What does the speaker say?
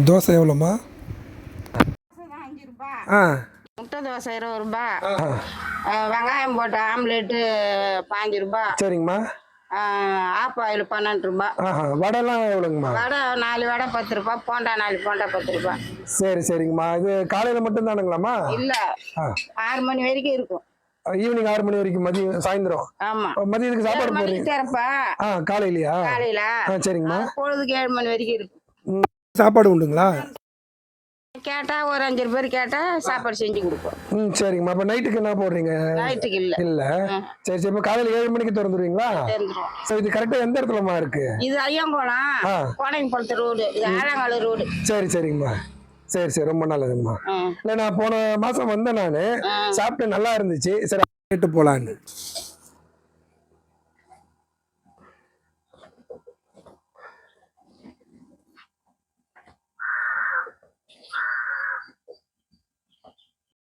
தோசை எவ்வளோம்மா? ஆ முட்டை தோசை 20 ரூபா. வெங்காயம் போட்ட ஆம்லேட்டு 5 ரூபா. சரிங்கம்மா. ஆஃப் ஆயில் 12 ரூபா. வடைலாம் எவ்வளோங்கம்மா? வடை 4 வடை 10 ரூபா. போண்டா 4 போண்டா 10 ரூபா. சரிங்கம்மா. இது காலையில் மட்டும் தானுங்களாம்மா? இல்லை, 6 மணி வரைக்கும் இருக்கும். ஈவினிங் 6 மணி வரைக்கும், மதியம் சாயந்தரம். ஆமா, மதியத்துக்கு சாப்பாடு போடுறீங்க? திறப்பா காலையிலயா? காலையில. சரிங்கம்மா. பொழுதுக்கு 7 மணி வரைக்கும் இருக்கும். சாப்பாடு உண்டுங்களா? கேட்டா ஒரு 5 பேர் கேட்டா சாப்பாடு செஞ்சு கொடுப்போம். சரிங்கம்மா. அப்ப நைட்டுக்கு என்ன போடுறீங்க? நைட்டுக்கு இல்ல. சரி. இப்ப காலையில 7 மணிக்கு திறந்துருவீங்களா? சரி. இது கரெக்டா எந்த இடத்துலமா இருக்கு? இது ஐயங்குளம் கோடைங்குளத்து ரோடு. இது ஆலங்காடு ரோடு. சரிங்கம்மா. சரி. ரொம்ப நல்லதுங்கம்மா. இல்ல, நான் போன மாசம் வந்தேன், நானு சாப்பிட்டு நல்லா இருந்துச்சு. சரி, கேட்டு போலான்னு.